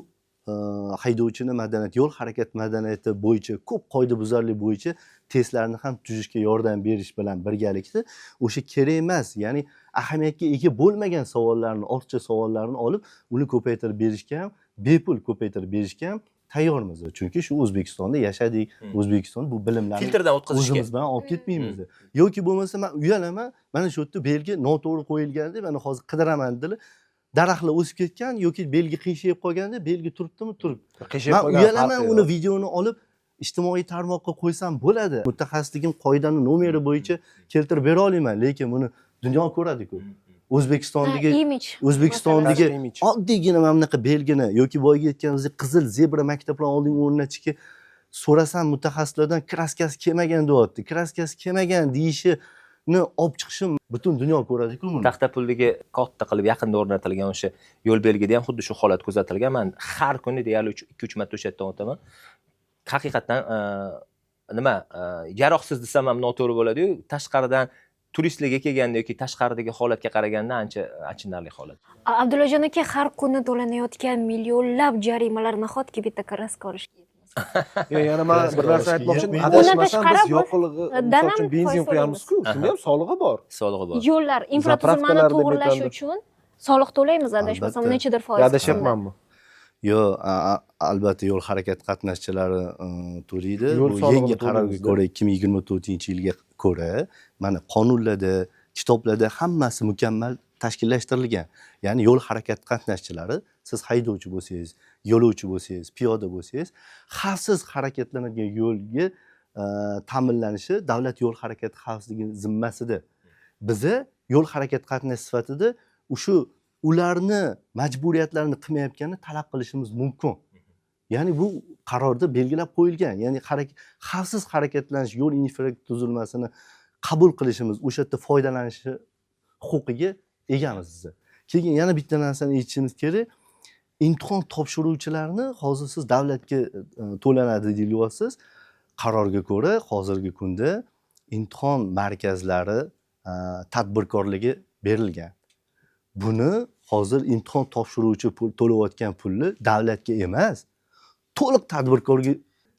haydovchini madaniyati, yo'l harakat madaniyati bo'yicha ko'p qoidabuzarlik bo'yicha testlarni ham tuzishga yordam berish bilan birgalikda o'sha kerak emas, ya'ni ahamiyatga ega bo'lmagan savollarni, ortiqcha savollarni olib, uni ko'paytirib berishga ham, bepul ko'paytirib berishga ham tayyormiz. Chunki shu O'zbekistonda yashadik. O'zbekiston bu bilimlarni filtrdan o'tkazishga o'zimiz bilan olib ketmaymiz. Yoki bo'lmasa men uyalaman, mana shu yerda belgi noto'g'ri qo'yilganda, mana hozir qidiraman dedilar. Daraxtlar o'sib ketgan yoki belgi qiyshayib qolganda, belgi turibdimi? Turibdi. Men uyalaman, uni videoni olib ijtimoiy tarmoqqa qo'ysam bo'ladi. Mutaxassisligim qoidani nomeri bo'yicha keltirib bera olmayman, lekin buni dunyo ko'radi-ku. O'zbekistondagi oddiygina mana bunaqa belgini yoki boyga aytganimizdek qizil zebra maktablar oldingi o'rnatishga so'rasam mutaxassislardan kraskasi kelmagan deyapti. Kraskasi kelmagan deyishini olib chiqishim butun dunyo ko'radi-ku buni. Taxta puldagi katta qilib yaqinda o'rnatilgan o'sha yo'l belgida ham xuddi shu holat kuzatilgan. Men har kuni deyarli 2-3 marta o'sha yerdan o'taman. Haqiqatan yaroqsiz desam ham noto'g'ri bo'ladi-yu, tashqaridan turistlarga kelganda yoki tashqaridagi holatga qaraganda ancha achinarli holat. Abdullajon aka, har kuni to'lanayotgan millionlab jarimalar nahotki bitta kraska olishga yetmasa? Yana men bir narsa aytmoqchiman. Adashmasam biz yoqilg'i uchun benzin quyamiz-ku, shunda ham solig'i bor. Solig'i bor. Yo'llar infratuzilmani to'g'rilash uchun soliq to'laymiz, adashmasam nechidir foiz. Adashyapmanmi? Yo'q, albatta yo'l harakat qatnashchilari to'laydi. Bu yangi qarorga ko'ra 2024-yilga ko'ra mana qonunlarda, kitoblarda hammasi mukammal tashkillashtirilgan. Ya'ni yo'l harakat qatnashchilari, siz haydovchi bo'lsangiz, yo'lovchi bo'lsangiz, piyoda bo'lsangiz, xavfsiz harakatlanadigan yo'lga ta'minlanishi davlat yo'l harakati xavfsizligi zimmasida. Biza yo'l harakat qatnash sifatida o'sha ularni majburiyatlarini qilmayotganini talab qilishimiz mumkin. Ya'ni bu qarorda belgilab qo'yilgan. Ya'ni xavfsiz harakatlanish yo'l infratuzilmasini qabul qilishimiz, o'sha yerda foydalanishi huquqiga egamiz biz. Keyin yana bitta narsani aytishimiz kerak. Imtihon topshiruvchilarni hozir siz davlatga to'lanadi deyapsiz. Qarorga ko'ra hozirgi kunda imtihon markazlari tadbirkorligi berilgan. buni hozir imtihon topshiruvchi to'layotgan pulni davlatga emas, to'liq tadbirkorga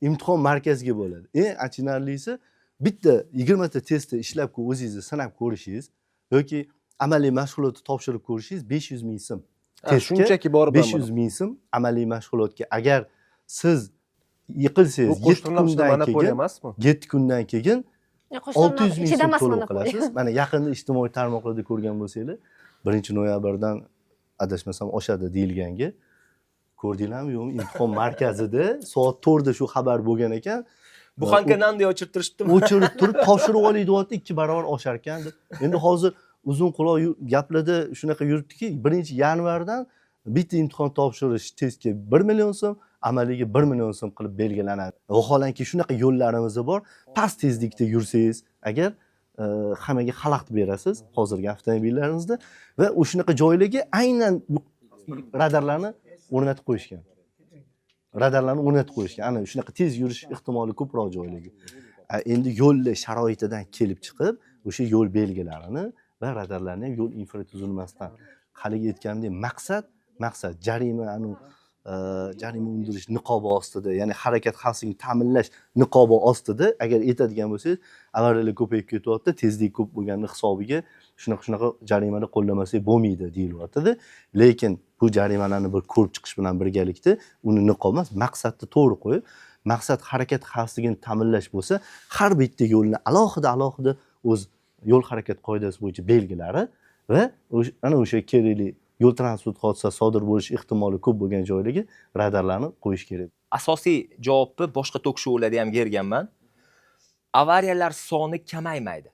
imtihon markaziga bo'ladi. Eng achinarlisi bitta 20 ta testni ishlab o'zingizni sinab ko'rishingiz yoki amaliy mashg'ulotni topshirib ko'rishingiz 500 ming so'm. Shunchaki borib 500 ming so'm amaliy mashg'ulotga. Agar siz yiqilsangiz 7 kundan keyin 7 kundan keyin 600 ming so'm to'lov qilasiz. Mana yaqinda ijtimoiy tarmoqlarda ko'rgan bo'lsanglar, 1-noyabrdan adashmasam oshadi deyilganga ko'rdinglarmi yo'qmi? Imtihon markazida soat 4 da shu xabar bo'lgan ekan. Buxanka nonni o'chirib turishibdimi? O'chirib turib topshirib oling deyapti, 2 barobar oshar ekan deb. Endi hozir uzun quloq gaplarda shunaqa yuribdiki, 1-yanvardan bitta imtihon topshirish testga 1 million so'm, amaliga 1 million so'm qilib belgilanadi. Vaholanki shunaqa yo'llarimiz bor. Past tezlikda yursangiz, agar hammaga xalaqit berasiz hozirgi avtomobillaringizda va o'shunaqa joylarga aynan radarlarni o'rnatib qo'yishgan. Ana shunaqa tez yurish ehtimoli ko'proq joylarga. Endi yo'llar sharoitidan kelib chiqib, o'sha yo'l belgilarini va radarlarni ham yo'l infratuzilmasidan haligi aytganimdek maqsad jarima jarima undirish niqobi ostida, ya'ni harakat xavfsizligini ta'minlash niqobi ostida agar aytadigan bo'lsangiz, avariyalar ko'payib ketyapti, tezlik ko'p bo'lgani hisobiga shunaqa jarimani qo'llamasak bo'lmaydi deyilyapti. Lekin bu jarimalarni bir ko'rib chiqish bilan birgalikda uni niqob emas, maqsadni to'g'ri qo'yib, maqsad harakat xavfsizligini ta'minlash bo'lsa, har bitta yo'lni alohida o'z yo'l harakat qoidasi bo'yicha belgilari va ana o'sha kerakli yo'l transport hodisasi sodir bo'lish ehtimoli ko'p bo'lgan joylarga radarlarni qo'yish kerak. Asosiy javobni boshqa tok-shoularda ham berganman. Avariyalar soni kamaymaydi.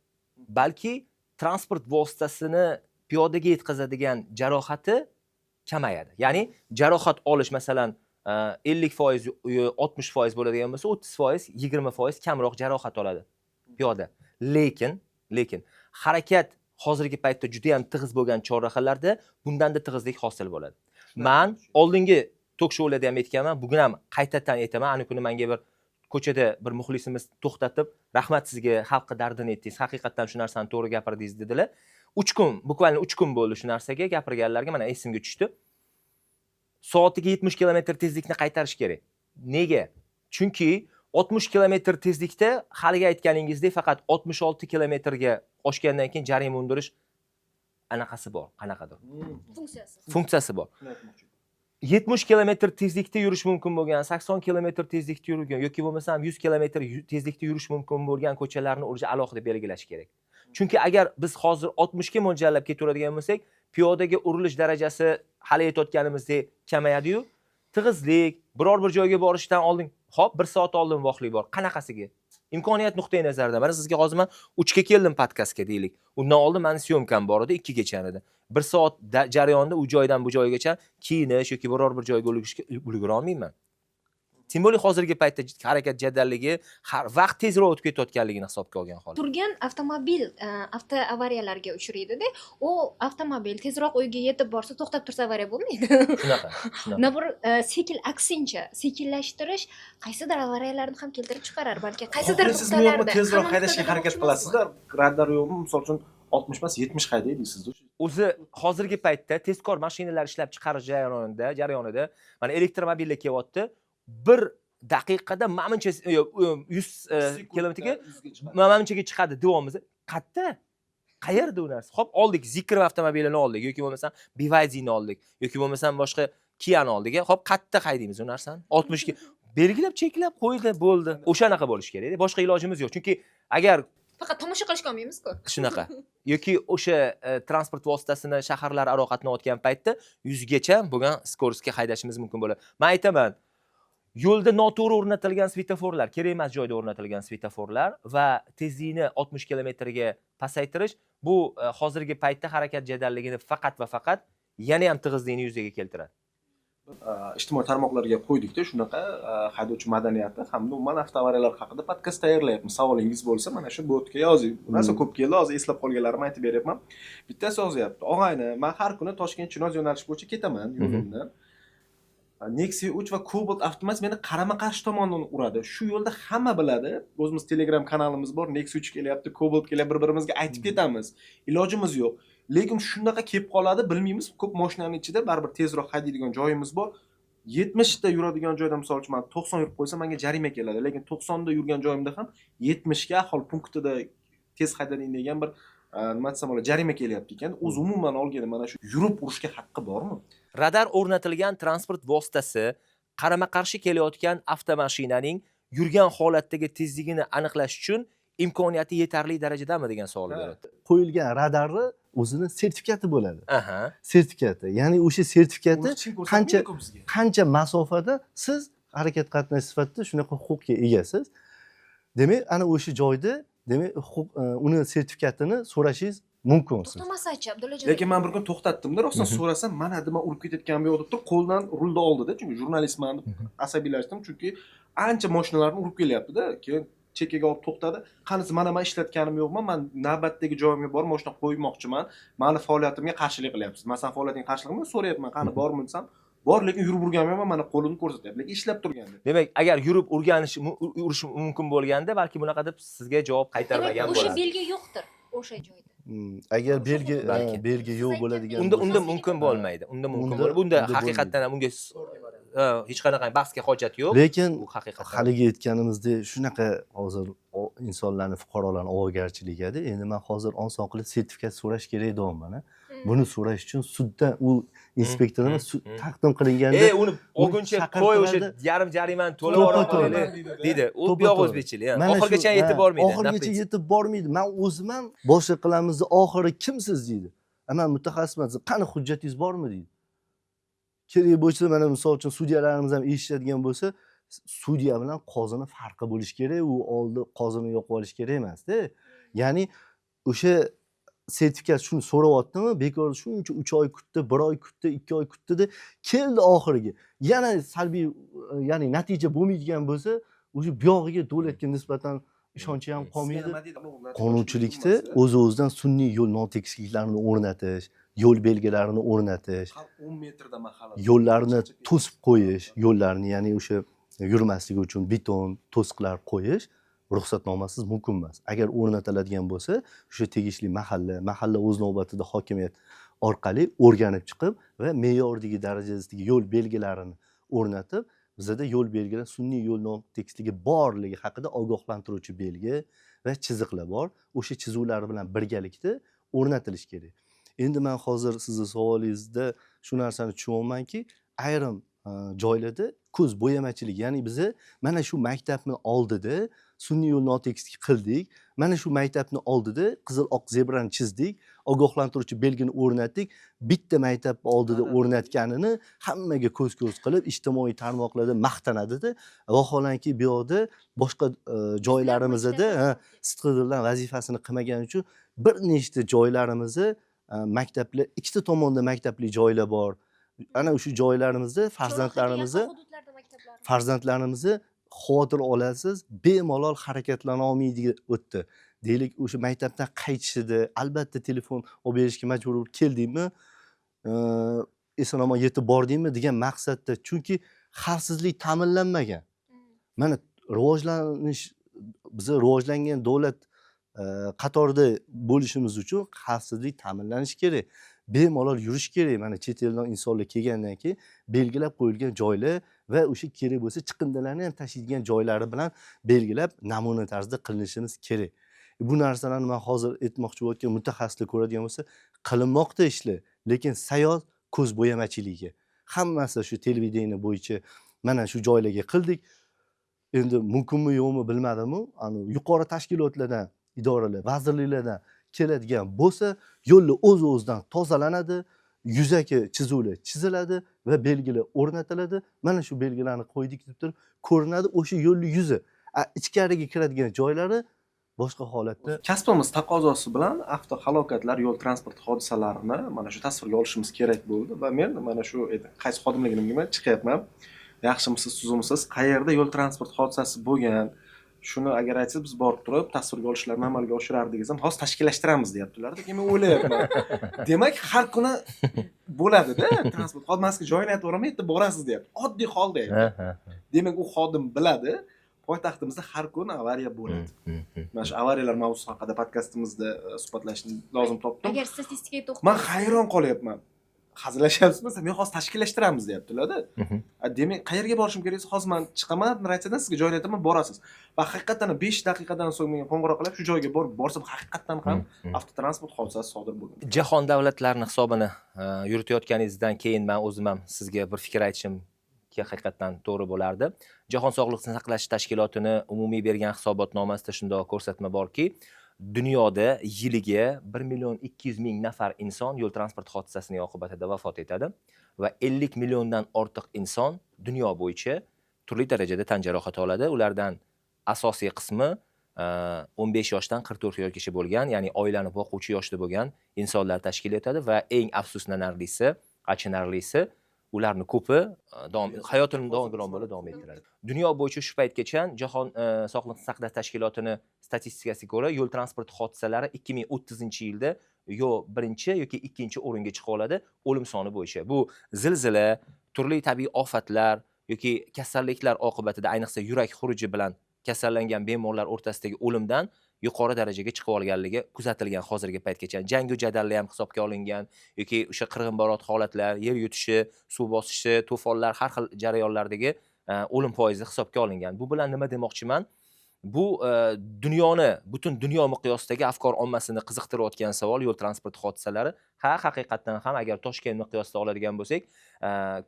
Balki transport vositasini piyodaga yetkazadigan jarohati kamayadi. Ya'ni jarohat olish masalan 50%, 60% bo'ladigan bo'lsa, 30%, 20% kamroq jarohat oladi piyoda. Lekin harakat hozirgi paytda juda ham tig'iz bo'lgan chorrahalarda bundanda tig'izlik hosil bo'ladi. Men oldingi tok-shoularda ham aytganman, bugun ham qaytadan aytaman. Ana kuni menga bir ko'chada bir muxlisimiz to'xtatib, "Rahmat sizga, xalqqa dardini aytdingiz. Haqiqatan shu narsani to'g'ri gapirdingiz" dedilar. 3 kun, bukvalni 3 kun bo'ldi shu narsaga gapirganlarga mana esimga tushdi. Soatiga 70 km tezlikni qaytarish kerak. Nega? Chunki 60 km tezlikda haliga aytganingizdek faqat 66 kilometrga oshgandan keyin jarima undirish anaqasi bor, qanaqadir. Funksiyasi bor. 70 km tezlikda yurish mumkin bo'lgan, 80 km tezlikda yurgan yoki bo'lmasam 100 km tezlikda yurish mumkin bo'lgan ko'chalarni o'zi alohida belgilash kerak. Chunki agar biz hozir 60 ga mo'ljallab ketaveradigan bo'lsak, piyodaga urilish darajasi hali aytayotganimizdek kamayadi-yu, tig'izlik, biror bir joyga borishdan oldin, hop 1 soat oldin voqlik bor. Qanaqasiga? Imkoniyat nuqtai nazaridan. Mana sizga hozir men 3 ga keldim podkastga deylik. Undan oldin meni syomkam bor edi, 2 gacha edi. 1 soat jarayonda u joydan bu joygacha kiyinish yoki biror bir joyga ulgura olmayman. Tim bo'li hozirgi paytda harakat jaddalligi har vaqt tezroq o'tib ketayotganligini hisobga olgan holda. Turgan avtomobil avtoavariyalarga uchraydi-da. U avtomobil tezroq uyga yetib borsa, to'xtab tursa avariya bo'lmaydi. Shunaqa. Nabir aksincha, sekinlashtirish qaysidir avariyalarni ham keltirib chiqarar, balki qaysidir nuqtalarda tezroq haydashga harakat qilasizlar. Radar yo'qmi? Misol uchun 60 emas 70 haydaysiz. O'zi hozirgi paytda tezkor mashinalar ishlab chiqarish jarayonida mana elektromobillar kelyapti. 1 daqiqada manimcha 100 kilometrga manimchaga chiqadi devomimiz. Qayerda u narsa? Hop, oldik, Zikr avtomobilini oldik yoki bo'lmasam BYD'ni oldik yoki bo'lmasam boshqa Kia'ni oldik. Hop, qattiq haydaymiz u narsani. 60 ga belgilab, cheklab qo'ydi, bo'ldi. O'shanaqa bo'lish kerak. Boshqa ilojimiz yo'q. Chunki agar faqat tomosha qilishga olmaymiz-ku. Shunaqa. Yoki o'sha transport vositasini shaharlararo qatnayotgan paytda 100 gacha bo'lgan skoroskga haydashimiz mumkin bo'ladi. Men aytaman, yo'lda noto'g'ri o'rnatilgan svetoforlar, kerak emas joyda o'rnatilgan svetoforlar va tezlikni 60 kilometrga pasaytirish bu hozirgi paytda harakat jaddalligini faqat va faqat yana ham tig'izlikni yuzaga keltiradi. Ijtimoiy tarmoqlarga qo'ydikda shunaqa haydovchi madaniyati hamda umuman avtoavariyalar haqida podkast tayyorlayapmiz. Savolingiz bo'lsa, mana shu botga yozing. Bu narsa ko'p keldi, hozir eslab qolganlarimni aytib beryapman. Bittasi yozyapti: "Og'ayni, men har kuni Toshkent Chinoz yo'nalishi bo'yicha ketaman yo'limdan. Nexia 3 va Cobalt avtomat meni qarama-qarshi tomondan uradi. Shu yo'lda hamma biladi. O'zimiz Telegram kanalimiz bor. Nexia 3 kelyapti, Cobalt kelyapti, bir-birimizga aytib ketamiz. Ilojimiz yo'q. Lekin shunaqa kelib qoladi, bilmaymiz. Ko'p mashinaning ichida baribir tezroq haydaydigan joyimiz bor. 70 ta yuradigan joyda misol uchun men 90 yurib qo'ysam menga jarima keladi. Lekin 90 da yurgan joyimda ham 70 ga aholi punktida tez haydading degan bir nima desam bo'ladi, jarima kelyapti ekan. O'zi umuman olganda mana shu yurib urishga haqqi bormi? Radar o'rnatilgan transport vositasi qarama-qarshi kelayotgan avtomashinaning yurgan holatdagi tezligini aniqlash uchun imkoniyati yetarli darajadami degan savol beradi. Qo'yilgan radarni o'zini sertifikati bo'ladi. Aha. Sertifikati. Ya'ni o'sha sertifikati Uni chin ko'rsatmaydi qancha bizga. qancha masofada siz harakat qatnash sifatida shunaqa huquqqa egasiz. Demak, ana o'sha joyda demak uni sertifikatini so'rashingiz mumkin siz. To'xtamasachi Abdullajon. Lekin men bir kun to'xtatdim-da, rostdan so'rasam, mana nima urib ketayotganim yo'q deb turib, qo'ldan rulni oldida, chunki jurnalistman deb asabiylashdim, chunki ancha mashinalarni urib kelyapti-da. Keyin chekkaga olib to'xtadi. Qanisi mana men ishlatganim yo'qman, men navbatdagi joyimga borib mashina qo'ymoqchiman. Meni faoliyatimga qarshilik qilyapsiz. Masalan, faoliyatingga qarshilikmi so'rayapman, qani bormi desam, bor, lekin yurib urganim yo'qman, mana qo'limni ko'rsatyapti. Lekin ishlab turgandi. Demak, agar yurib urish mumkin bo'lganda, balki bunaqa deb sizga javob qaytarmagan O'sha bo'ladi. belgi yo'qdir o'sha joyda. Agar belgi Balki. belgi yo'q bo'ladigan Unda mumkin bo'lmaydi. Unda mumkin bo'lmaydi. Bunda haqiqatdan ham unga hech qanaqa bahsga hojat yo'q. lekin Bu haqiqatdan. haligi aytganimizdek shunaqa hozir insonlarni, fuqarolarni ovogarchiligiga endi men hozir oson qilib sertifikat so'rash kerak deyapman. Buni so'rash uchun suddan u inspektordan taqdim qilinganda Uni olguncha qo'y o'sha yarim jarimani to'lab yuboraylik deydi. U buyoq o'zbekchilik. Oxirigacha yetib bormaydi. Oxirigacha yetib bormaydi. Men o'zim ham boshqa qilamizni oxiri kimsiz deydi. Men mutaxassisman, qani hujjatingiz bormi deydi. Kerak bo'lsa mana misol uchun sudyalarimiz ham eshitadigan bo'lsa, sudya bilan qozini farqi bo'lish kerak, u oldi qozini yo'qib olish kerak emas-da. Ya'ni o'sha sertifikat shuni so'rayaptimi, bekor shuncha 3 oy kutdi, 1 oy kutdi, 2 oy kutdi, keldi oxiriga. Yana salbiy, ya'ni natija bo'lmaydigan bo'lsa, o'sha buyog'iga davlatga nisbatan ishonchi ham qolmaydi. Qonunchilikda o'z-o'zidan sun'iy yo'l notekisliklarini o'rnatish, yo'l belgilarini o'rnatish, 10 metrda mahalla. yo'llarni to'sib qo'yish, yo'llarni ya'ni o'sha yurmasligi uchun beton to'siqlar qo'yish ruxsatnomasiz mumkin emas. Agar o'rnatiladigan bo'lsa, o'sha tegishli mahalla o'z navbatida hokimiyat orqali o'rganib chiqib va me'yordagi darajasidagi yo'l belgilarini o'rnatib, bizada yo'l belgilar sun'iy yo'l notekisligi borligi haqida ogohlantiruvchi belgi va chiziqlar bor. O'sha chizuvlar bilan birgalikda o'rnatilish kerak. Endi men hozir sizning savolingizda shu narsani tushunyapmanki, ayrim joylarda ko'z bo'yamachilik, ya'ni biz mana shu maktabni oldida sun'iy yo'l notekislik qildik, mana shu maktabni oldida qizil oq zebrani chizdik, ogohlantiruvchi belgini o'rnatdik, bitta maktab oldida o'rnatganini hammaga ko'z-ko'z qilib ijtimoiy tarmoqlarda maqtanadi-da. Vaholanki bu yoqda boshqa joylarimizda sidqidildan vazifasini qilmagani uchun bir nechta joylarimizda maktablar, ikkita tomonda maktabli joylar bor. Ana o'sha joylarimizda farzandlarimizni xavotir olasiz, bemalol harakatlana olmaydi o'tdi. Deylik, o'sha maktabdan qaytishida albatta telefon olib berishga majbur bo'lib keldingmi, eson-omon yetib bordingmi degan maqsadda, chunki xavfsizlik ta'minlanmagan. Mana biz rivojlangan davlat qatorida bo'lishimiz uchun xavfsizlik ta'minlanishi kerak. Bemalol yurish kerak. Mana chet eldan insonlar kelgandan keyin belgilab qo'yilgan joylar va o'sha kerak bo'lsa chiqindilarni ham tashiydigan joylari bilan belgilab namuna tarzda qilinishimiz kerak. Bu narsalarni men hozir aytmoqchi bo'layotgan mutaxassislar ko'radigan bo'lsa, qilinmoqda ishlar, lekin sayoz ko'z bo'yamachiligi. Hammasi shu televideniya bo'yicha mana shu joylarga qildik. Endi mumkinmi yo'qmi bilmadim-u, yuqori tashkilotlardan, idoralar, vazirliklardan keladigan bo'lsa, yo'lni o'z-o'zidan tozalanadi, yuzaki chizuvlar chiziladi va belgilar o'rnatiladi. Mana shu belgilarni qo'ydik deb turib ko'rinadi o'sha yo'lning yuzi. Ichkariga kiradigan joylari boshqa holatda. Kasbimiz taqozosi bilan avtohalokatlar, yo'l transport hodisalarini mana shu tasvirga olishimiz kerak bo'ldi va men mana shu qaysi xodimligimga chiqyapman. Yaxshimisiz, tuzimsiz, qayerda yo'l transport hodisasi bo'lgan, shuni agar aytsa biz borib turib tasvirga olishlarni amalga oshirardik desam hozir tashkillashtiramiz deyaptilar. Keyin men o'ylayapman. Demak, har kuni bo'ladi-da, transport xodimasiga joyini aytaveraman, yerda borasiz deyapti. Oddiy hol deyapti. Demak, u xodim biladi. Poytaxtimizda har kun avariya bo'ladi. Mana shu avariyalar mavzusi haqida podkastimizda suhbatlashishni lozim topdim. Agar statistikaga to'xtalib Men hayron qolyapman. Hazillashyapsizmi? Men hozir tashkillashtiramiz deyaptilar-da. Demak, qayerga borishim kerak desa, hozir men chiqaman, raysadan sizga joyni aytaman, borasiz. Va haqiqatan 5 daqiqadan so'ng menga qo'ng'iroq qilib, shu joyga borsam haqiqatan ham avtotransport hodisasi sodir bo'lgan. Jahon davlatlarining hisobini yuritayotganingizdan keyin men o'zim ham sizga bir fikr aytishim haqiqatan to'g'ri bo'lardi. Jahon sog'liqni saqlash tashkilotini umumiy bergan hisobotnomasida shunday ko'rsatma borki, dunyoda yiliga 1.200.000 nafar inson yo'l transport hodisasining oqibatida vafot etadi va 50 milliondan ortiq inson dunyo bo'yicha turli darajada tan jarohati oladi. Ulardan asosiy qismi 15 yoshdan 44 yoshgacha bo'lgan, ya'ni oilani boquvchi yoshda bo'lgan insonlar tashkil etadi va eng afsuslanarlisi, achinarlisi ularni ko'pi hayotini davom ettiradi. Dunyo bo'yicha shu paytgacha Jahon sog'liqni saqlash tashkilotini statistikasiga ko'ra yo'l transport hodisalari 2030-yilda yo birinchi yoki ikkinchi o'ringa chiqa oladi o'lim soni bo'yicha. Bu zilzila, turli tabiiy ofatlar yoki kasalliklar oqibatida, ayniqsa yurak xuruji bilan kasallangan bemorlar o'rtasidagi o'limdan yuqori darajaga chiqib olganligi kuzatilgan hozirgi paytgacha. Jangu jadallar ham hisobga olingan yoki o'sha qirg'inbarot holatlar, yer yutishi, suv bosishi, to'fonlar, har xil jarayonlardagi o'lim foizi hisobga olingan. Bu bilan nima demoqchiman? Bu dunyoni, butun dunyo miqyosidagi afkor ommasini qiziqtirayotgan savol yo'l transport hodisalari. Haqiqatan ham agar Toshkent miqyosida oladigan bo'lsak,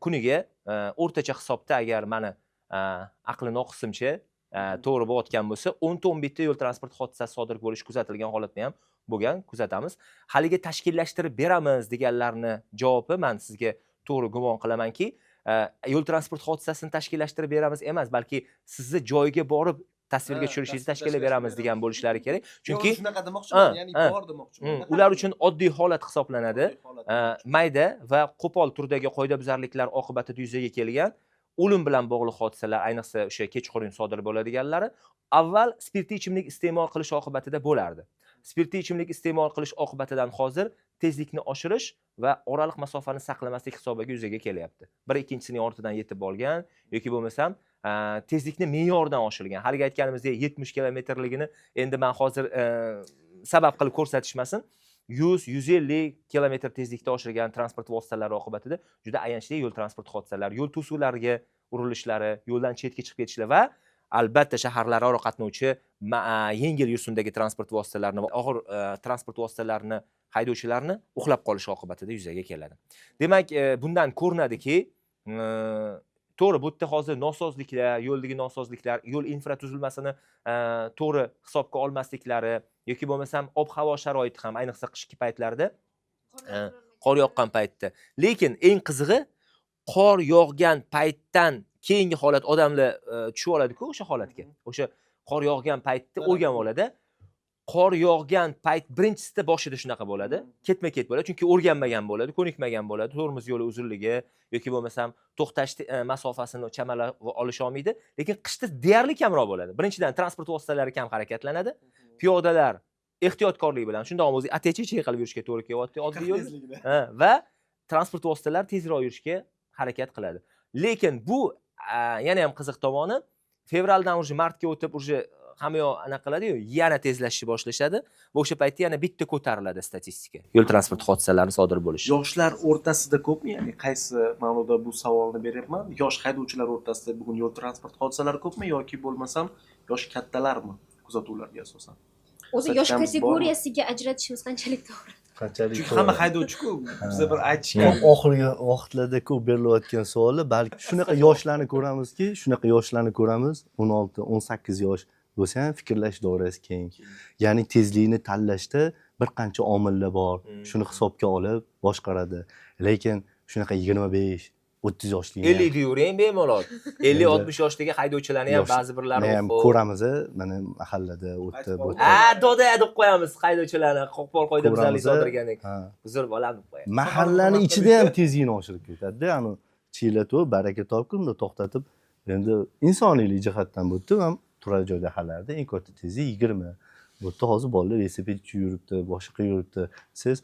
kuniga o'rtacha hisobda agar meni aqli noqisimcha to'g'ri bo'layotgan bo'lsa, 10-11 ta yo'l transport hodisasi sodir bo'lishi kuzatilgan holatda ham bo'lgan, kuzatamiz. Haliga tashkillashtirib beramiz deganlarni javobi men sizga to'g'ri gumon qilamanki, yo'l transport hodisasini tashkillashtirib beramiz emas, balki sizni joyiga borib tasvirga tushirishingizni tashkillab beramiz degan bo'lishlari kerak. Chunki shunaqa demoqchiman, ya'ni bor demoqchiman. Ular uchun oddiy holat hisoblanadi. Mayda va qo'pol turdagi qoidabuzarliklar oqibatida yuzaga kelgan o'lim bilan bog'liq hodisalar, ayniqsa o'sha kechqurun sodir bo'ladiganlari avval spirtli ichimlik iste'mol qilish oqibatida bo'lardi. Spirtli ichimlik iste'mol qilish oqibatidan hozir tezlikni oshirish va oraliq masofani saqlamaslik hisobiga yuzaga kelyapti. Bir ikkinchisining ortidan yetib olgan yoki bo'lmasam tezlikni me'yordan oshirgan. Haliga aytganimizdek 70 kilometrligini endi men hozir sabab qilib ko'rsatishmasin. 100-150 kilometr tezlikda oshirgan transport vositalari oqibatida juda ayanchli yo'l transport hodisalari, yo'l to'suvlariga urilishlari, yo'ldan chetga chiqib ketishlar va albatta shaharlararo qatnovchi yengil yursundagi transport vositalarini va og'ir transport vositalarini haydovchilarni uxlab qolish oqibatida yuzaga keladi. Demak, bundan ko'rinadiki, to'g'ri, bu yerda hozir nosozliklar, yo'ldagi nosozliklar, yo'l infratuzilmasini to'g'ri hisobga olmasliklari yoki bo'lmasam ob-havo sharoiti ham ayniqsa qishki paytlarda qor yoqqan paytda. Lekin eng qizig'i qor yog'gan paytdan keyingi holat odamlar tushib oladi-ku o'sha holatga. O'sha qor yog'gan paytda o'rganib oladi. Qor yog'gan payt birinchisida boshida shunaqa bo'ladi. Ketma-ket bo'ladi, chunki o'rganmagan bo'ladi, ko'nikmagan bo'ladi. Tormoz yo'li uzunligi yoki bo'lmasam to'xtash masofasini chamalab olish olmaydi. Lekin qishda deyarli kamroq bo'ladi. Birinchidan transport vositalari kam harakatlanadi. Piyodalar ehtiyotkorlik bilan shundoq o'zi atechechey qilib yurishga to'g'ri kelyapti oddiy yo'l. Va transport vositalari tezroq yurishga harakat qiladi. Lekin bu yana ham qiziq tomoni, fevraldan уже martga o'tib уже hamma yoq anaqa qiladi-yu, yana tezlashishni boshlashadi. Va o'sha paytda yana bitta ko'tariladi statistika. Yo'l transport hodisalari sodir bo'lishi. Yoshlar o'rtasida ko'pmi? Ya'ni qaysi ma'noda bu savolni beryapman? Yosh haydovchilar o'rtasida bugun yo'l transport hodisalari ko'pmi yoki bo'lmasam yosh kattalarmi kuzatuvlarga asosan? O'zi yosh kategoriyasiga ajratishimiz qanchalik to'g'ri? Chunki hamma haydovchi-ku, biza bir aytishgan. Oxirgi vaqtlarda ko'p berilayotgan savollar, balki shunaqa yoshlarni ko'ramizki, 16-18 yosh bo'lsa ham fikrlash doirasi keng. Ya'ni tezlikni tanlashda bir qancha omillar bor. Shuni hisobga olib boshqaradi. Lekin shunaqa 25 30 yoshli 50 da yuring bemalol. 50-60 yoshdagi haydovchilarni ham ba'zi birlari ham ko'ramiz, mana mahallada o'tib. Doda deb qo'yamiz haydovchilarni, qo'pol qoidabuzarlik sodirgandek. Uzr bolam deb qo'yamiz. Mahallani ichida ham tezlikni oshirib ketadi-da, ani chiylatib, baraka topib, to'xtatib, endi insoniylik jihatdan bu yerda ham turar joy dahalarida eng katta tezlik 20. Bu yerda hozir bolalar velosipedchi yuribdi, boshqa yuribdi. Siz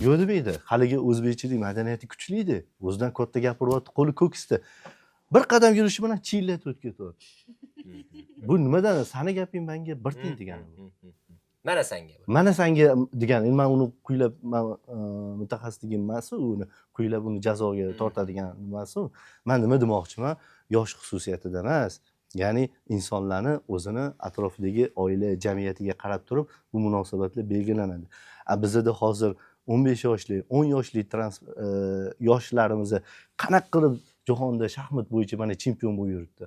yo'q demaydi. Haligi o'zbekchilik madaniyati kuchli edi. O'zidan katta gapiryapti, qo'li ko'ksida. Bir qadam yurishi bilan chillatib o'tib ketyapti. Bu nimadan? Sani gaping menga bir tiyin degani. Mana senga. Mana senga degani. Men uni kuylab mutaxassisligim emas, uni kuylab uni jazoga tortadigan emas. Men nima demoqchiman? Yosh xususiyatida emas. Ya'ni insonlarni o'zini atrofidagi oila, jamiyatiga qarab turib bu munosabatlar belgilanadi. Bizda hozir 15 yoshli, 10 yoshli yoshlarimizni qanaqa qilib jahonda shaxmat bo'yicha mana chempion bo'lib yuribdi.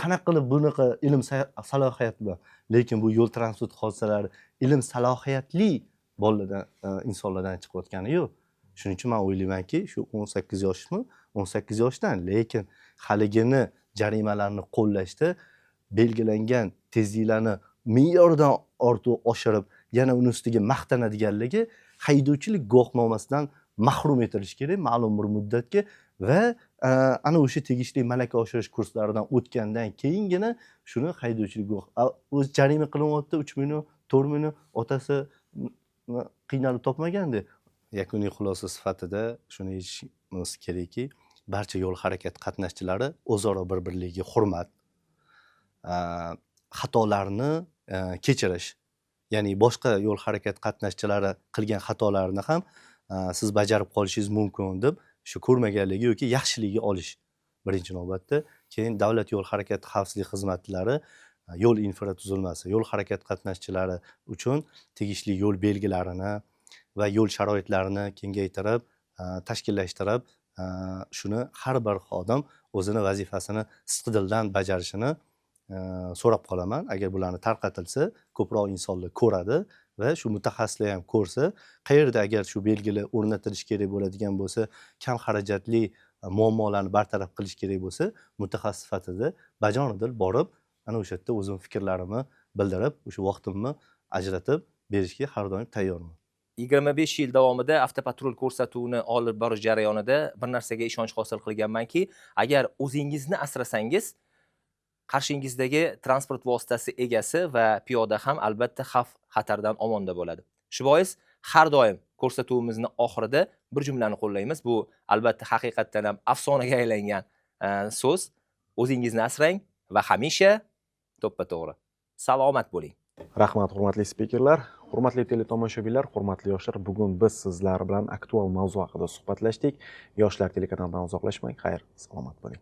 Qanaqa qilib bunaqa ilm salohiyat bilan, lekin bu yo'l transport hodisalari ilm salohiyatli bolalardan, insonlardan chiqayotgani yo'q. Shuning uchun men o'ylaymanki, shu 18 yoshmi, 18 yoshdan, lekin haligini jarimalarni qo'llashda belgilangan tezliklarni me'yordan ortiq oshirib, yana uni ustiga maqtanadiganligi haydovchilik guvohnomasidan mahrum etilishi kerak ma'lum bir muddatga va ana o'sha tegishli malaka oshirish kurslaridan o'tgandan keyingina shuni haydovchilik o'zi jarima qilinyapti 3 million, 4 million, otasi qiynalib topmagandi. Yakuniy xulosa sifatida shuni aytishimiz kerakki, barcha yo'l harakati qatnashchilari o'zaro bir-birligiga hurmat, xatolarni kechirish. Ya'ni boshqa yo'l harakati qatnashchilari qilgan xatolarni ham siz bajarib qolishingiz mumkin deb shu ko'rmaganligi yoki yaxshiligiga olish birinchi navbatda. Keyin davlat yo'l harakati xavfsizlik xizmatlari yo'l infratuzilmasi, yo'l harakati qatnashchilari uchun tegishli yo'l belgilarini va yo'l sharoitlarini kengaytirib, tashkillashtirib, shuni har bir xodim o'zini vazifasini sidqidildan bajarishini so'rab qolaman. Agar bularni tarqatilsa, ko'proq insonlar ko'radi va shu mutaxassislar ham ko'rsa, qayerda agar shu belgilar o'rnatilishi kerak bo'ladigan bo'lsa, kam xarajatli muammolarni bartaraf qilish kerak bo'lsa, mutaxassis sifatida bajonidil borib, ana o'sha yerda o'zim fikrlarimni bildirib, o'sha vaqtimni ajratib berishga har doim tayyorman. 25 yil davomida avtopatrul ko'rsatuvini olib borish jarayonida bir narsaga ishonch hosil qilganmanki, agar o'zingizni asrasangiz, qarshingizdagi transport vositasi egasi va piyoda ham albatta xavf xatardan omonda bo'ladi. Shu bois har doim ko'rsatuvimizni oxirida bir jumlani qo'llaymiz. Bu albatta haqiqatdan ham afsonaga aylangan so'z. O'zingizni asrang va hamisha to'ppa-to'g'ri. Salomat bo'ling. Rahmat, hurmatli spikerlar, hurmatli teletomoshabinlar, hurmatli yoshlar. Bugun biz sizlar bilan aktual mavzu haqida suhbatlashdik. Yoshlar telekanalidan uzoqlashmang. Xayr, salomat bo'ling.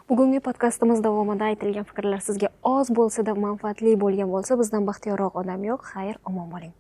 Bugungi podkastimiz davomida aytilgan fikrlar sizga oz bo'lsa-da manfaatli bo'lgan bo'lsa, bizdan baxtiyoroq odam yo'q. Xayr, omon bo'ling.